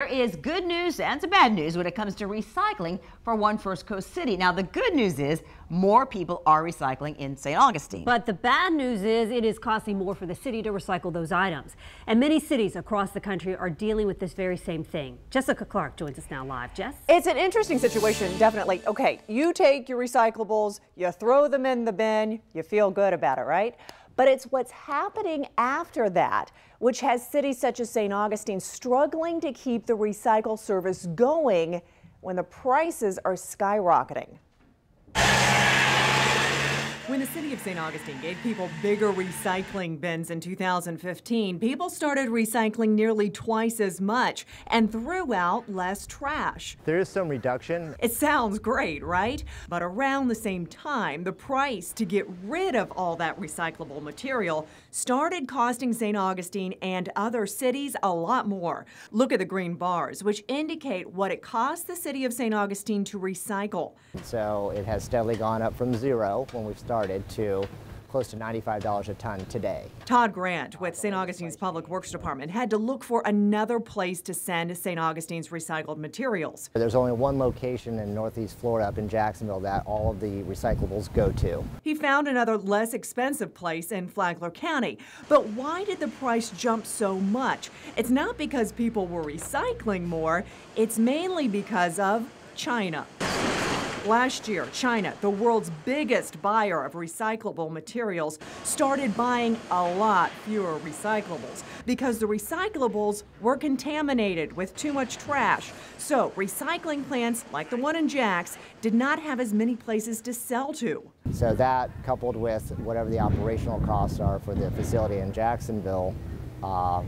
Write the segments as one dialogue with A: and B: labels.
A: There is good news and some bad news when it comes to recycling for one First Coast city. Now, the good news is more people are recycling in St. Augustine.
B: But the bad news is it is costing more for the city to recycle those items. And many cities across the country are dealing with this very same thing. Jessica Clark joins us now live. Jess?
C: It's an interesting situation, definitely. Okay, you take your recyclables, you throw them in the bin, you feel good about it, right? But it's what's happening after that, which has cities such as St. Augustine struggling to keep the recycle service going when the prices are skyrocketing.
D: When the city of St. Augustine gave people bigger recycling bins in 2015, people started recycling nearly twice as much and threw out less trash.
E: There is some reduction.
D: It sounds great, right? But around the same time, the price to get rid of all that recyclable material started costing St. Augustine and other cities a lot more. Look at the green bars, which indicate what it costs the city of St. Augustine to recycle.
E: So it has steadily gone up from zero when we've started to close to $95 a ton today.
D: Todd Grant with St. Augustine's Public Works Department had to look for another place to send St. Augustine's recycled materials.
E: There's only one location in Northeast Florida up in Jacksonville that all of the recyclables go to.
D: He found another less expensive place in Flagler County. But why did the price jump so much? It's not because people were recycling more, it's mainly because of China. Last year, China, the world's biggest buyer of recyclable materials, started buying a lot fewer recyclables because the recyclables were contaminated with too much trash. So recycling plants like the one in Jax did not have as many places to sell to.
E: So that, coupled with whatever the operational costs are for the facility in Jacksonville,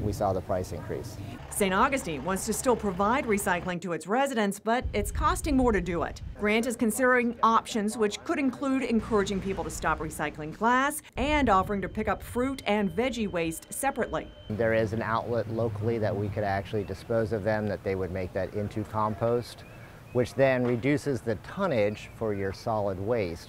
E: we saw the price increase.
D: St. Augustine wants to still provide recycling to its residents, but it's costing more to do it. Grant is considering options which could include encouraging people to stop recycling glass and offering to pick up fruit and veggie waste separately.
E: There is an outlet locally that we could actually dispose of them, that they would make that into compost, which then reduces the tonnage for your solid waste.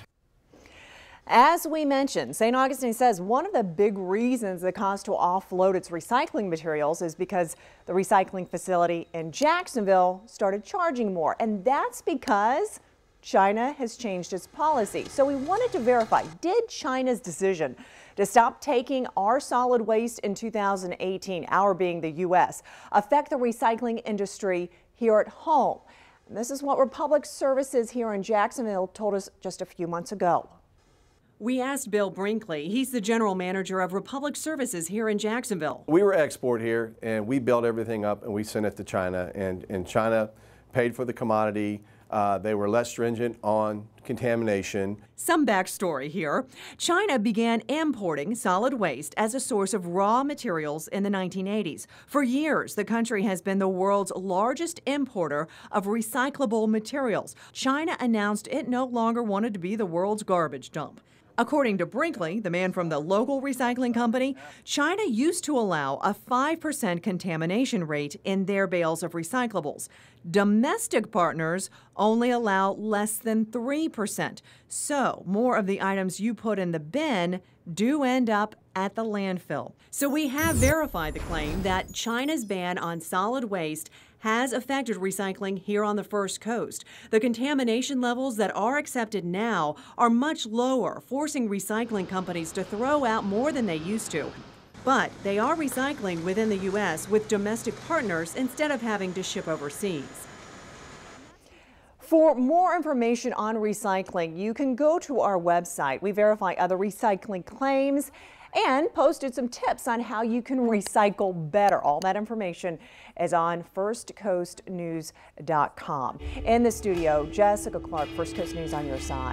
C: As we mentioned, St. Augustine says one of the big reasons it costs to offload its recycling materials is because the recycling facility in Jacksonville started charging more. And that's because China has changed its policy. So we wanted to verify, did China's decision to stop taking our solid waste in 2018, our being the U.S., affect the recycling industry here at home? And this is what Republic Services here in Jacksonville told us just a few months ago.
D: We asked Bill Brinkley. He's the general manager of Republic Services here in Jacksonville.
F: We were export here, and we built everything up and we sent it to China, and China paid for the commodity. They were less stringent on contamination.
D: Some backstory here. China began importing solid waste as a source of raw materials in the 1980s. For years, the country has been the world's largest importer of recyclable materials. China announced it no longer wanted to be the world's garbage dump. According to Brinkley, the man from the local recycling company, China used to allow a 5% contamination rate in their bales of recyclables. Domestic partners only allow less than 3%. So more of the items you put in the bin do end up at the landfill. So we have verified the claim that China's ban on solid waste has affected recycling here on the First Coast. The contamination levels that are accepted now are much lower, forcing recycling companies to throw out more than they used to. But they are recycling within the U.S. with domestic partners instead of having to ship overseas.
C: For more information on recycling, you can go to our website. We verify other recycling claims and posted some tips on how you can recycle better. All that information is on firstcoastnews.com. In the studio, Jessica Clark, First Coast News on your side.